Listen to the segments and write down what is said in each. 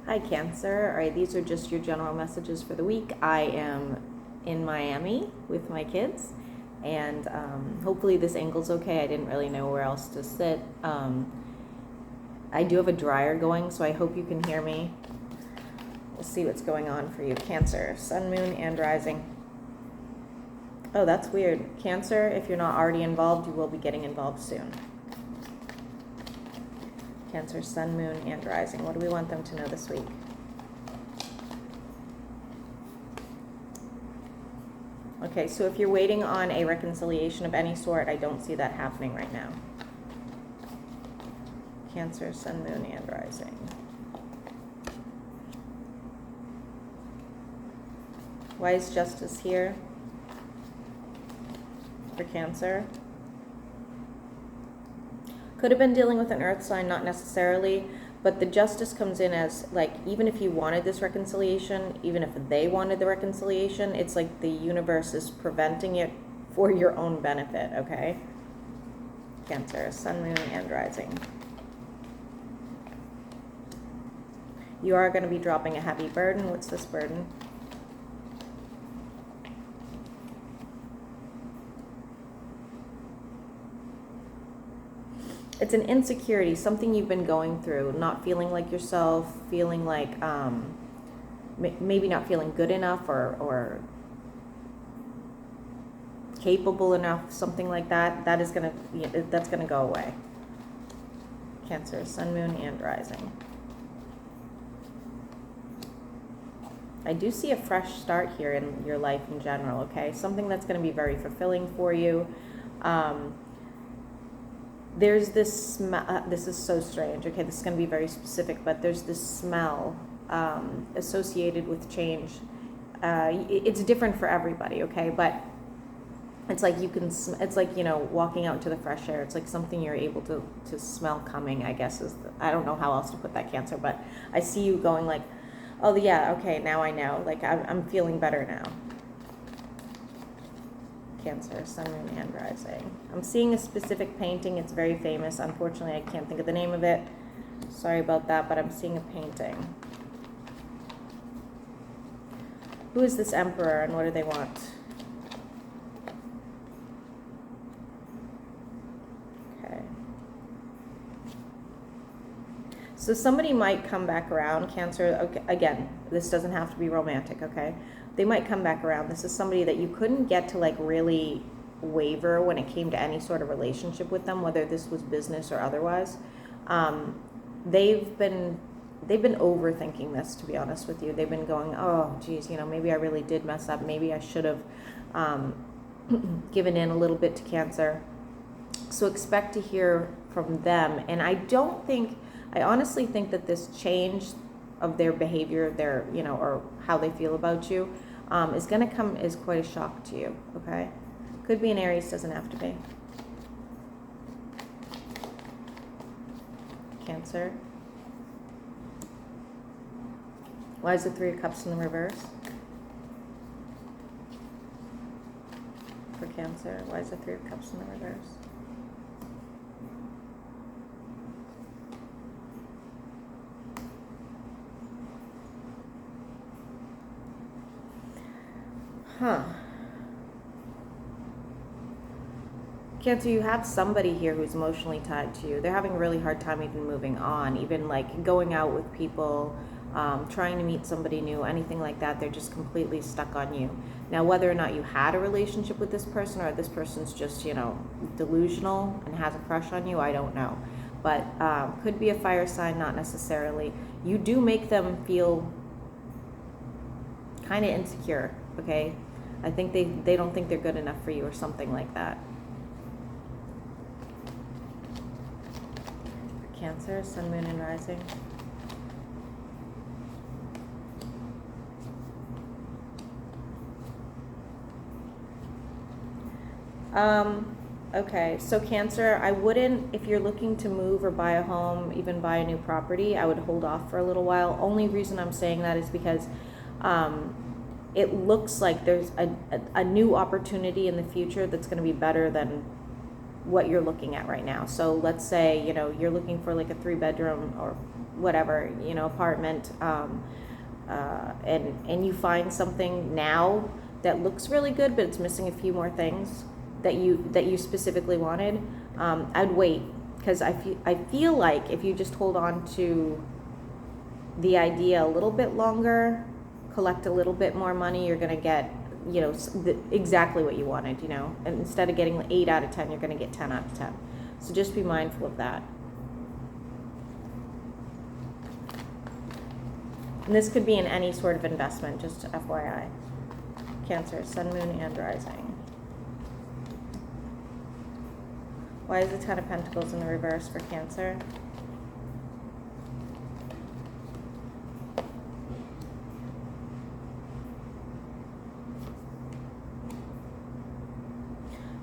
Hi, Cancer. All right, these are just your general messages for the week. I am in Miami with my kids, and hopefully this angle's okay. I didn't really know where else to sit. I do have a dryer going, so I hope you can hear me. We'll see what's going on for you. Cancer, Sun, Moon, and Rising. Oh, that's weird. Cancer, if you're not already involved, you will be getting involved soon. Cancer, Sun, Moon, and Rising. What do we want them to know this week? Okay, so if you're waiting on a reconciliation of any sort, I don't see that happening right now. Cancer, Sun, Moon, and Rising. Why is Justice here for Cancer? Could have been dealing with an earth sign, not necessarily, but the Justice comes in as, like, even if you wanted this reconciliation, even if they wanted the reconciliation, it's like the universe is preventing it for your own benefit, okay? Cancer, Sun, Moon, and Rising. You are going to be dropping a heavy burden. What's this burden? It's an insecurity, something you've been going through, not feeling like yourself, feeling like maybe not feeling good enough or capable enough, something like that. That's gonna go away. Cancer, Sun, Moon, and Rising. I do see a fresh start here in your life in general, okay? Something that's going to be very fulfilling for you. There's this smell, this is so strange, okay? This is going to be very specific, but there's this smell associated with change. It's different for everybody, okay? But it's like it's like, you know, walking out into the fresh air. It's like something you're able to smell coming, I guess. I don't know how else to put that, Cancer, but I see you going like, oh yeah, okay, now I know. Like I'm feeling better now. Cancer, Sun, Moon, and Rising. I'm seeing a specific painting. It's very famous. Unfortunately, I can't think of the name of it. Sorry about that, but I'm seeing a painting. Who is this Emperor and what do they want? Okay. So somebody might come back around, Cancer. Okay, again, this doesn't have to be romantic, okay? They might come back around. This is somebody that you couldn't get to like really waver when it came to any sort of relationship with them, whether this was business or otherwise. They've been overthinking this, to be honest with you. They've been going, oh, geez, you know, maybe I really did mess up. Maybe I should have given in a little bit to Cancer. So expect to hear from them. And I honestly think that this change of their behavior, their, you know, or how they feel about you, is going to come as quite a shock to you, okay? Could be an Aries, doesn't have to be. Cancer. Why is the Three of Cups in the reverse? For Cancer, why is the Three of Cups in the reverse? Huh. Cancer, you have somebody here who's emotionally tied to you. They're having a really hard time even moving on, even like going out with people, trying to meet somebody new, anything like that. They're just completely stuck on you. Now, whether or not you had a relationship with this person or this person's just, you know, delusional and has a crush on you, I don't know. But could be a fire sign, not necessarily. You do make them feel kind of insecure, okay? I think they don't think they're good enough for you or something like that. Cancer, Sun, Moon, and Rising. Okay, so Cancer, I wouldn't, if you're looking to move or buy a home, even buy a new property, I would hold off for a little while. Only reason I'm saying that is because it looks like there's a new opportunity in the future that's going to be better than what you're looking at right now. So let's say, you know, you're looking for like a 3-bedroom or whatever, you know, apartment, and you find something now that looks really good, but it's missing a few more things that you specifically wanted. I'd wait, because I feel like if you just hold on to the idea a little bit longer, collect a little bit more money, you're gonna get, you know, exactly what you wanted, you know. And instead of getting 8 out of 10, you're gonna get 10 out of 10. So just be mindful of that. And this could be in any sort of investment, just FYI. Cancer, Sun, Moon, and Rising. Why is the 10 of Pentacles in the reverse for Cancer?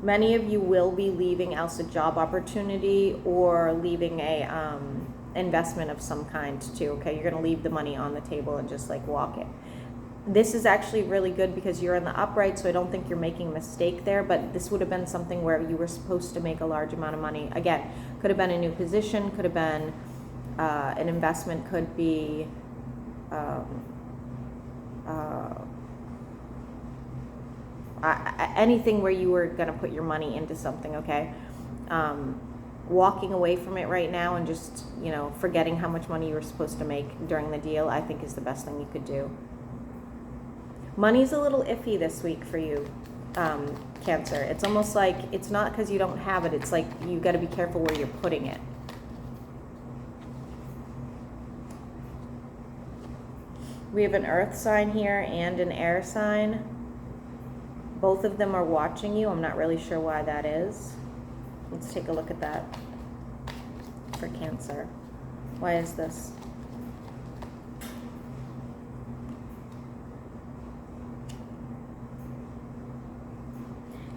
Many of you will be leaving else a job opportunity or leaving a investment of some kind too, okay? You're going to leave the money on the table and just like walk it. This is actually really good because you're in the upright, so I don't think you're making a mistake there, but this would have been something where you were supposed to make a large amount of money. Again, could have been a new position, could have been an investment, could be anything where you were going to put your money into something, okay? Walking away from it right now and just, you know, forgetting how much money you were supposed to make during the deal, I think is the best thing you could do. Money's a little iffy this week for you, Cancer. It's almost like it's not because you don't have it. It's like you got to be careful where you're putting it. We have an earth sign here and an air sign. Both of them are watching you. I'm not really sure why that is. Let's take a look at that for Cancer. Why is this?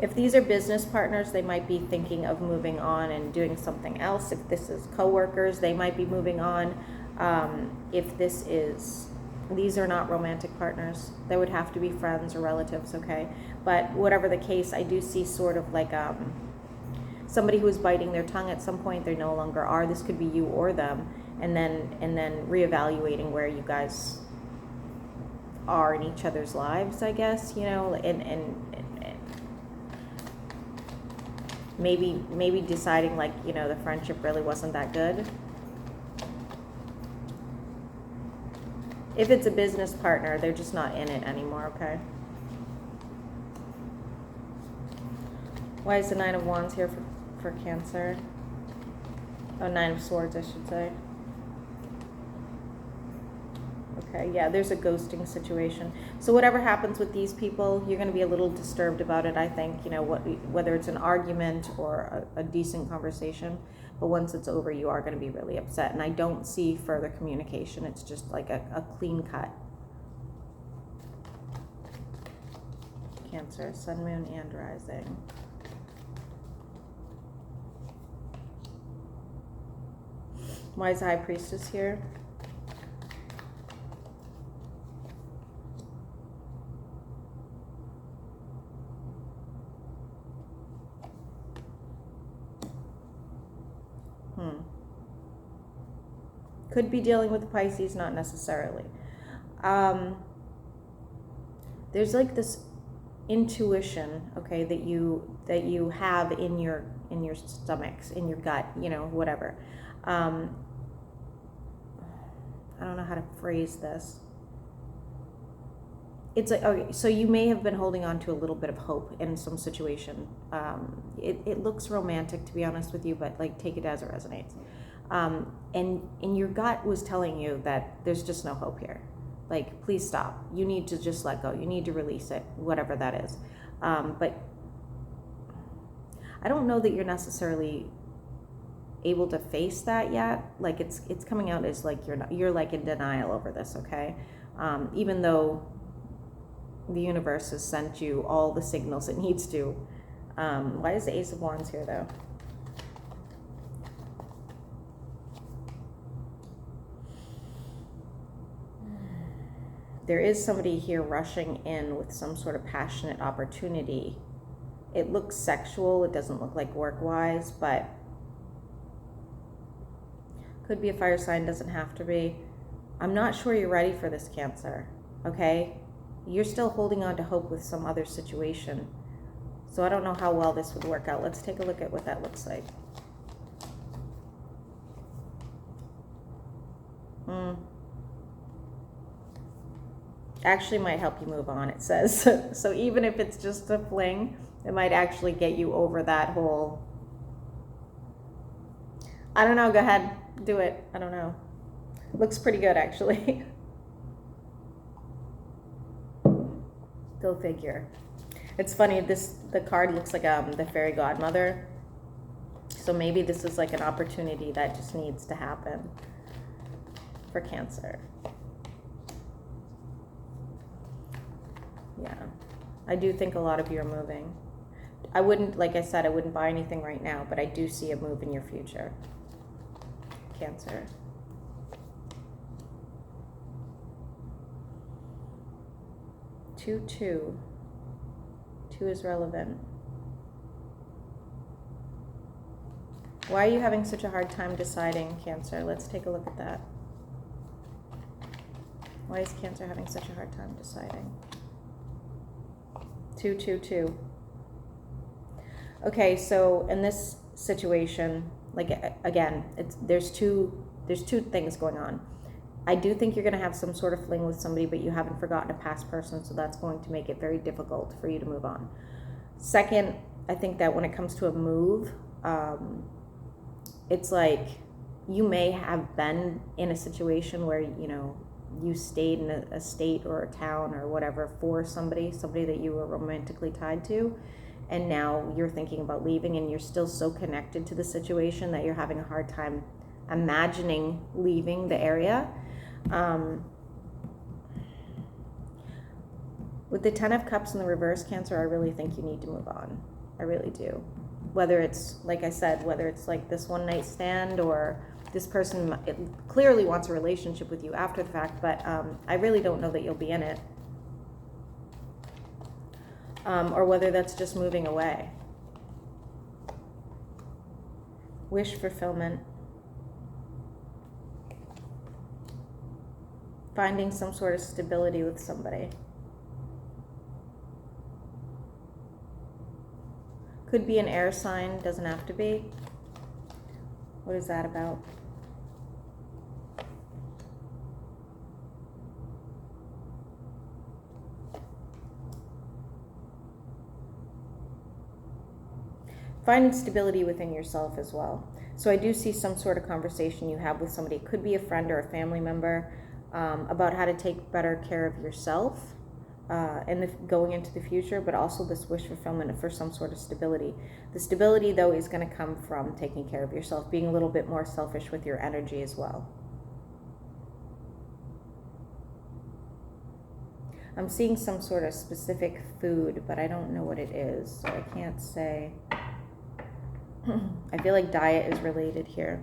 If these are business partners, they might be thinking of moving on and doing something else. If this is coworkers, they might be moving on. If this is, these are not romantic partners. They would have to be friends or relatives, okay? But whatever the case, I do see sort of like somebody who is biting their tongue at some point. They no longer are. This could be you or them, and then reevaluating where you guys are in each other's lives, I guess, you know, and maybe deciding like, you know, the friendship really wasn't that good. If it's a business partner, they're just not in it anymore, okay? Why is the 9 of Wands here for Cancer? Oh, 9 of Swords, I should say. Okay, yeah, there's a ghosting situation. So whatever happens with these people, you're going to be a little disturbed about it, I think, you know, whether it's an argument or a decent conversation. But once it's over, you are going to be really upset. And I don't see further communication. It's just like a clean cut. Cancer, Sun, Moon, and Rising. Why is the High Priestess here? Could be dealing with Pisces, not necessarily. There's like this intuition, okay, that you have in your stomachs, in your gut, you know, whatever. I don't know how to phrase this. It's like, okay, so you may have been holding on to a little bit of hope in some situation. It looks romantic, to be honest with you, but like take it as it resonates. And your gut was telling you that there's just no hope here. Like, please stop. You need to just let go. You need to release it, whatever that is. But I don't know that you're necessarily able to face that yet. Like it's coming out as like you're like in denial over this, okay? Even though the universe has sent you all the signals it needs to. Why is the Ace of Wands here though? There is somebody here rushing in with some sort of passionate opportunity. It looks sexual. It doesn't look like work-wise, but could be a fire sign, doesn't have to be. I'm not sure you're ready for this, Cancer, okay? You're still holding on to hope with some other situation. So I don't know how well this would work out. Let's take a look at what that looks like. Actually might help you move on, it says. So even if it's just a fling, it might actually get you over that whole... I don't know, go ahead, do it. I don't know. Looks pretty good, actually. Go figure. It's funny, the card looks like the fairy godmother. So maybe this is like an opportunity that just needs to happen for Cancer. Yeah, I do think a lot of you are moving. I wouldn't, like I said, I wouldn't buy anything right now, but I do see a move in your future, Cancer. Two is relevant. Why are you having such a hard time deciding, Cancer? Let's take a look at that. Why is Cancer having such a hard time deciding? 2. Okay, so in this situation, like again, there's two things going on. I do think you're going to have some sort of fling with somebody, but you haven't forgotten a past person, so that's going to make it very difficult for you to move on. Second, I think that when it comes to a move, it's like you may have been in a situation where, you know, you stayed in a state or a town or whatever for somebody that you were romantically tied to, and now you're thinking about leaving, and you're still so connected to the situation that you're having a hard time imagining leaving the area. With the 10 of Cups in the reverse, Cancer, I really think you need to move on. I really do. Whether it's, like I said, whether it's like this one night stand, or this person clearly wants a relationship with you after the fact, but I really don't know that you'll be in it. Or whether that's just moving away. Wish fulfillment. Finding some sort of stability with somebody. Could be an air sign, doesn't have to be. What is that about? Finding stability within yourself as well. So I do see some sort of conversation you have with somebody. It could be a friend or a family member about how to take better care of yourself going into the future, but also this wish fulfillment for some sort of stability. The stability, though, is going to come from taking care of yourself, being a little bit more selfish with your energy as well. I'm seeing some sort of specific food, but I don't know what it is, so I can't say. I feel like diet is related here.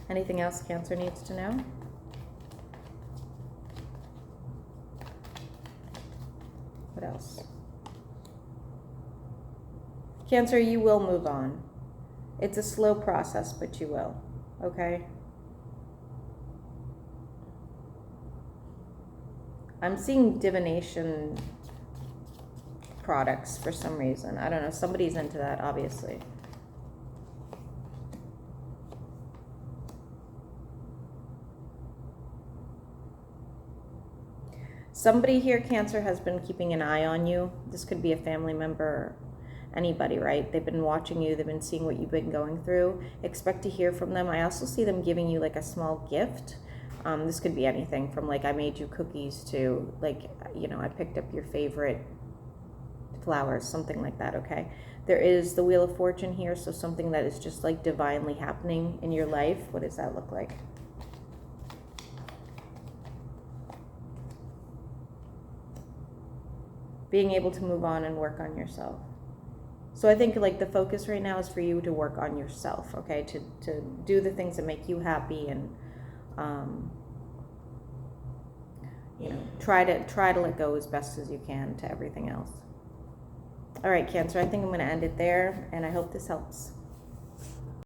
Anything else Cancer needs to know? What else? Cancer, you will move on. It's a slow process, but you will. Okay? I'm seeing divination products for some reason. I don't know. Somebody's into that, obviously. Somebody here, Cancer, has been keeping an eye on you. This could be a family member, anybody, right? They've been watching you. They've been seeing what you've been going through. Expect to hear from them. I also see them giving you like a small gift. This could be anything from like I made you cookies to like, you know, I picked up your favorite flowers, something like that, okay? There is the Wheel of Fortune here, so something that is just like divinely happening in your life. What does that look like? Being able to move on and work on yourself. So I think like the focus right now is for you to work on yourself, okay? To do the things that make you happy, and you know, try to let go as best as you can to everything else. All right, Cancer, I think I'm going to end it there, and I hope this helps.